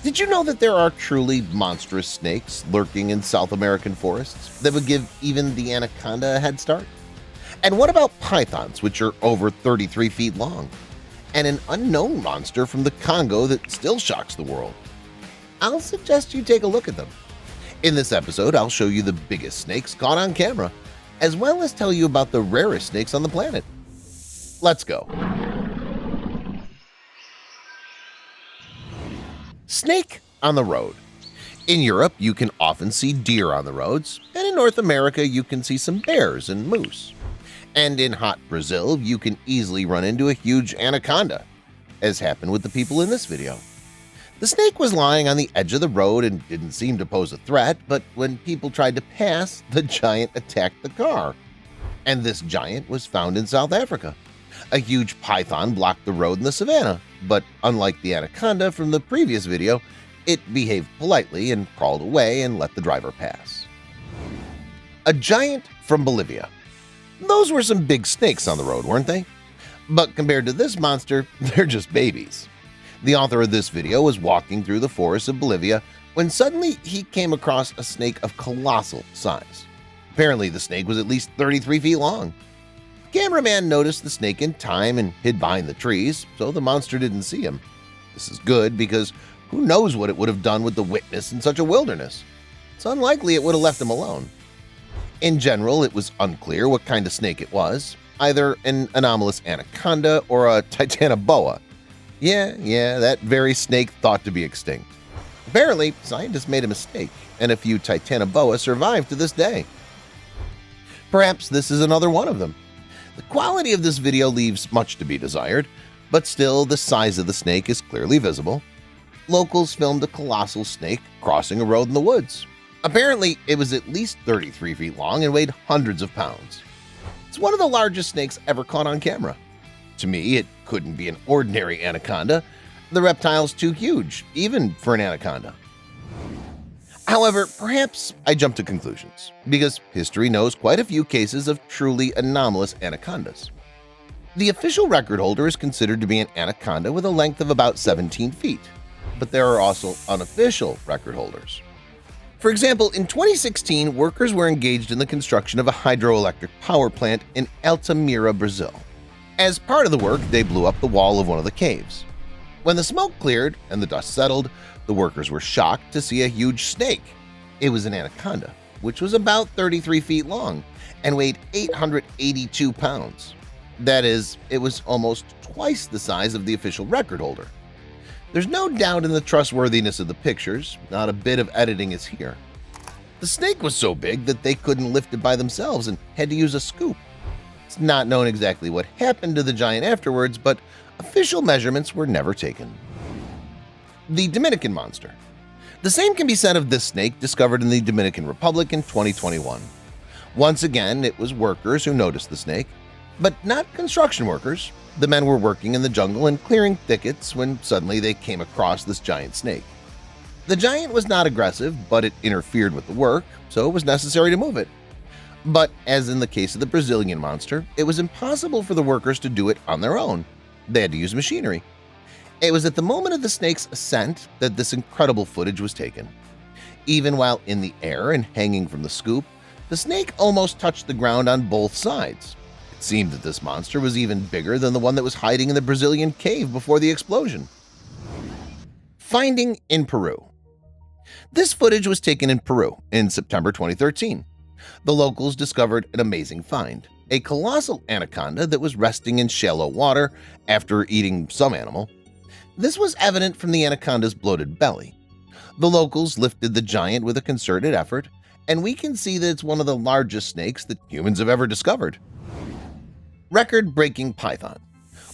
Did you know that there are truly monstrous snakes lurking in South American forests that would give even the anaconda a head start? And what about pythons, which are over 33 feet long, and an unknown monster from the Congo that still shocks the world? I'll suggest you take a look at them. In this episode, I'll show you the biggest snakes caught on camera, as well as tell you about the rarest snakes on the planet. Let's go. Snake on the road. In Europe, you can often see deer on the roads, and in North America, you can see some bears and moose. And in hot Brazil, you can easily run into a huge anaconda, as happened with the people in this video. The snake was lying on the edge of the road and didn't seem to pose a threat, but when people tried to pass, the giant attacked the car. And this giant was found in South Africa. A huge python blocked the road in the savannah, but unlike the anaconda from the previous video, it behaved politely and crawled away and let the driver pass. A giant from Bolivia. Those were some big snakes on the road, weren't they? But compared to this monster, they're just babies. The author of this video was walking through the forests of Bolivia when suddenly he came across a snake of colossal size. Apparently, the snake was at least 33 feet long. The cameraman noticed the snake in time and hid behind the trees, so the monster didn't see him. This is good because who knows what it would have done with the witness in such a wilderness? It's unlikely it would have left him alone. In general, it was unclear what kind of snake it was, either an anomalous anaconda or a titanoboa. Yeah, that very snake thought to be extinct. Apparently, scientists made a mistake, and a few titanoboa survive to this day. Perhaps this is another one of them. The quality of this video leaves much to be desired, but still the size of the snake is clearly visible. Locals filmed a colossal snake crossing a road in the woods. Apparently, it was at least 33 feet long and weighed hundreds of pounds. It's one of the largest snakes ever caught on camera. To me, it couldn't be an ordinary anaconda. The reptile's too huge, even for an anaconda. However, perhaps I jumped to conclusions, because history knows quite a few cases of truly anomalous anacondas. The official record holder is considered to be an anaconda with a length of about 17 feet, but there are also unofficial record holders. For example, in 2016, workers were engaged in the construction of a hydroelectric power plant in Altamira, Brazil. As part of the work, they blew up the wall of one of the caves. When the smoke cleared and the dust settled, the workers were shocked to see a huge snake. It was an anaconda, which was about 33 feet long and weighed 882 pounds. That is, it was almost twice the size of the official record holder. There's no doubt in the trustworthiness of the pictures, not a bit of editing is here. The snake was so big that they couldn't lift it by themselves and had to use a scoop. It's not known exactly what happened to the giant afterwards, but official measurements were never taken. The Dominican monster. The same can be said of this snake discovered in the Dominican Republic in 2021. Once again, it was workers who noticed the snake, but not construction workers. The men were working in the jungle and clearing thickets when suddenly they came across this giant snake. The giant was not aggressive, but it interfered with the work, so it was necessary to move it. But as in the case of the Brazilian monster, it was impossible for the workers to do it on their own. They had to use machinery. It was at the moment of the snake's ascent that this incredible footage was taken. Even while in the air and hanging from the scoop, the snake almost touched the ground on both sides. It seemed that this monster was even bigger than the one that was hiding in the Brazilian cave before the explosion. Finding in Peru. This footage was taken in Peru in September 2013. The locals discovered an amazing find, a colossal anaconda that was resting in shallow water after eating some animal. This was evident from the anaconda's bloated belly. The locals lifted the giant with a concerted effort, and we can see that it's one of the largest snakes that humans have ever discovered. Record-breaking python.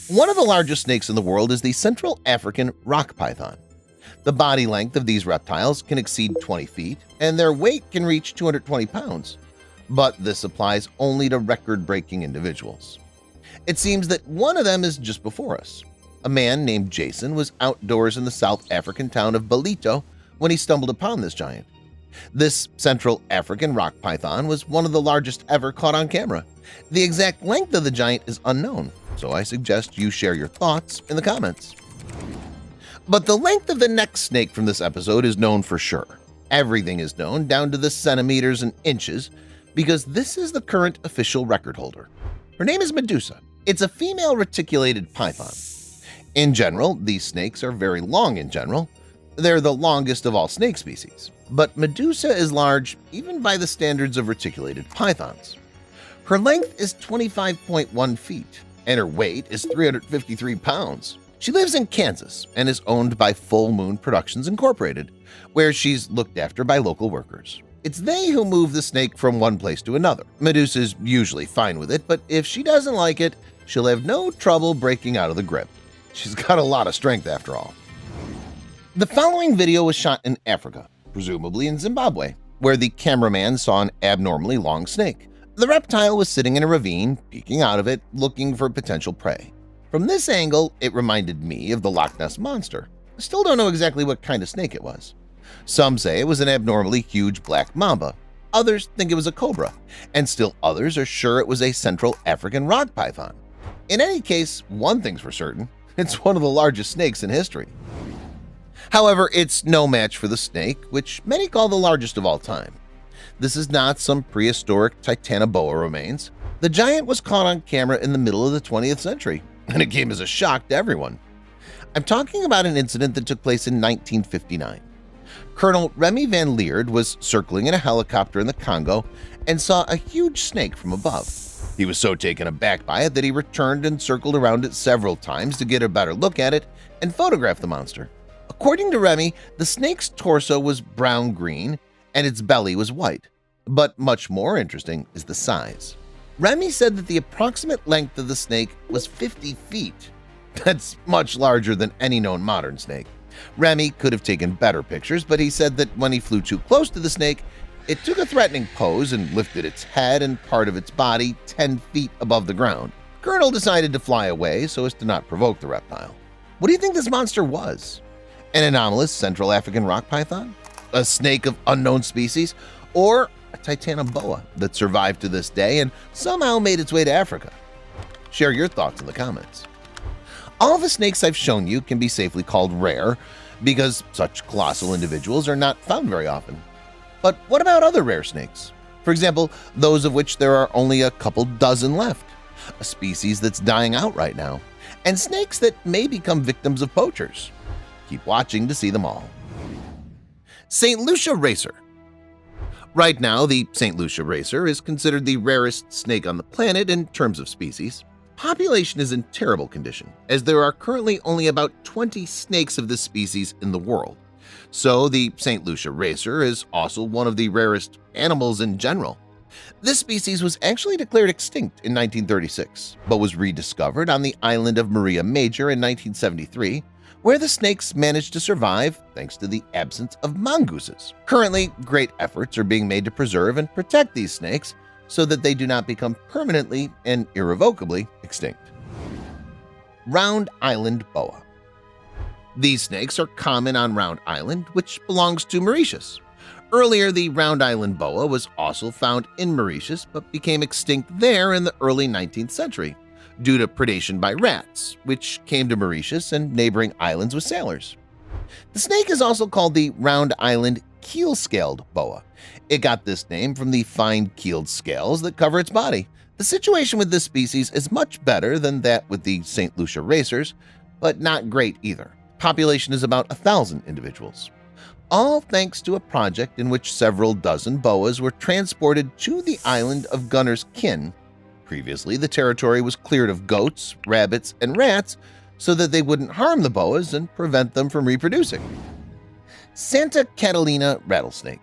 One of the largest snakes in the world is the Central African rock python. The body length of these reptiles can exceed 20 feet, and their weight can reach 220 pounds. But this applies only to record-breaking individuals. It seems that one of them is just before us. A man named Jason was outdoors in the South African town of Balito when he stumbled upon this giant. This Central African rock python was one of the largest ever caught on camera. The exact length of the giant is unknown, so I suggest you share your thoughts in the comments. But the length of the next snake from this episode is known for sure. Everything is known down to the centimeters and inches because this is the current official record holder. Her name is Medusa. It's a female reticulated python. In general, these snakes are very long in general. They're the longest of all snake species. But Medusa is large even by the standards of reticulated pythons. Her length is 25.1 feet, and her weight is 353 pounds. She lives in Kansas and is owned by Full Moon Productions Incorporated, where she's looked after by local workers. It's they who move the snake from one place to another. Medusa's usually fine with it, but if she doesn't like it, she'll have no trouble breaking out of the grip. She's got a lot of strength after all. The following video was shot in Africa, presumably in Zimbabwe, where the cameraman saw an abnormally long snake. The reptile was sitting in a ravine, peeking out of it, looking for potential prey. From this angle, it reminded me of the Loch Ness Monster. I still don't know exactly what kind of snake it was. Some say it was an abnormally huge black mamba. Others think it was a cobra, and still others are sure it was a Central African rock python. In any case, one thing's for certain, it's one of the largest snakes in history. However, it's no match for the snake, which many call the largest of all time. This is not some prehistoric Titanoboa remains. The giant was caught on camera in the middle of the 20th century, and it came as a shock to everyone. I'm talking about an incident that took place in 1959. Colonel Remy Van Leerd was circling in a helicopter in the Congo and saw a huge snake from above. He was so taken aback by it that he returned and circled around it several times to get a better look at it and photograph the monster. According to Remy, the snake's torso was brown-green and its belly was white. But much more interesting is the size. Remy said that the approximate length of the snake was 50 feet. That's much larger than any known modern snake. Remy could have taken better pictures, but he said that when he flew too close to the snake, it took a threatening pose and lifted its head and part of its body 10 feet above the ground. Colonel decided to fly away so as to not provoke the reptile. What do you think this monster was? An anomalous Central African rock python? A snake of unknown species? Or a Titanoboa that survived to this day and somehow made its way to Africa? Share your thoughts in the comments. All the snakes I've shown you can be safely called rare because such colossal individuals are not found very often. But what about other rare snakes? For example, those of which there are only a couple dozen left, a species that's dying out right now, and snakes that may become victims of poachers. Keep watching to see them all. St. Lucia racer. Right now, the St. Lucia racer is considered the rarest snake on the planet in terms of species. Population is in terrible condition, as there are currently only about 20 snakes of this species in the world. So the St. Lucia racer is also one of the rarest animals in general. This species was actually declared extinct in 1936, but was rediscovered on the island of Maria Major in 1973, where the snakes managed to survive thanks to the absence of mongooses. Currently, great efforts are being made to preserve and protect these snakes so that they do not become permanently and irrevocably extinct. Round Island boa. These snakes are common on Round Island, which belongs to Mauritius. Earlier, the Round Island boa was also found in Mauritius but became extinct there in the early 19th century due to predation by rats, which came to Mauritius and neighboring islands with sailors. The snake is also called the Round Island keel-scaled boa. It got this name from the fine keeled scales that cover its body. The situation with this species is much better than that with the St. Lucia racers, but not great either. Population is about 1,000 individuals. All thanks to a project in which several dozen boas were transported to the island of Gunner's Kin. Previously, the territory was cleared of goats, rabbits, and rats so that they wouldn't harm the boas and prevent them from reproducing. Santa Catalina rattlesnake.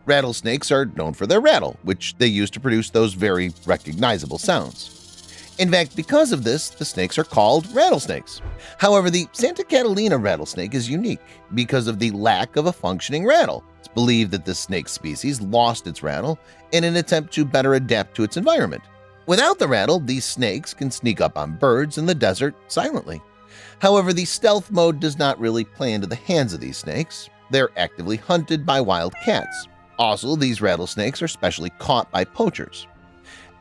Rattlesnakes are known for their rattle, which they use to produce those very recognizable sounds. In fact, because of this, the snakes are called rattlesnakes. However, the Santa Catalina rattlesnake is unique because of the lack of a functioning rattle. It's believed that this snake species lost its rattle in an attempt to better adapt to its environment. Without the rattle, these snakes can sneak up on birds in the desert silently. However, the stealth mode does not really play into the hands of these snakes. They're actively hunted by wild cats. Also, these rattlesnakes are specially caught by poachers.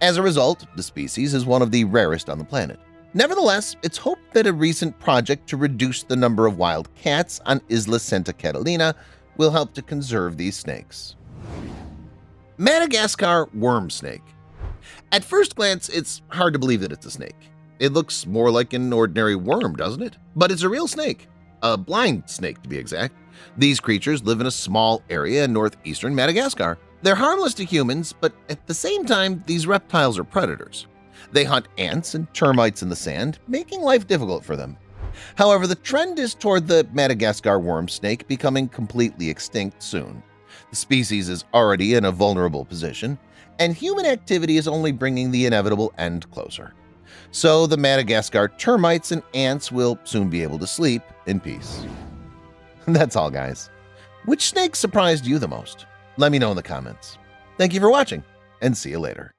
As a result, the species is one of the rarest on the planet. Nevertheless, it's hoped that a recent project to reduce the number of wild cats on Isla Santa Catalina will help to conserve these snakes. Madagascar worm snake. At first glance, it's hard to believe that it's a snake. It looks more like an ordinary worm, doesn't it? But it's a real snake, a blind snake to be exact. These creatures live in a small area in northeastern Madagascar. They're harmless to humans, but at the same time, these reptiles are predators. They hunt ants and termites in the sand, making life difficult for them. However, the trend is toward the Madagascar worm snake becoming completely extinct soon. The species is already in a vulnerable position, and human activity is only bringing the inevitable end closer. So the Madagascar termites and ants will soon be able to sleep in peace. That's all, guys. Which snake surprised you the most? Let me know in the comments. Thank you for watching, and see you later.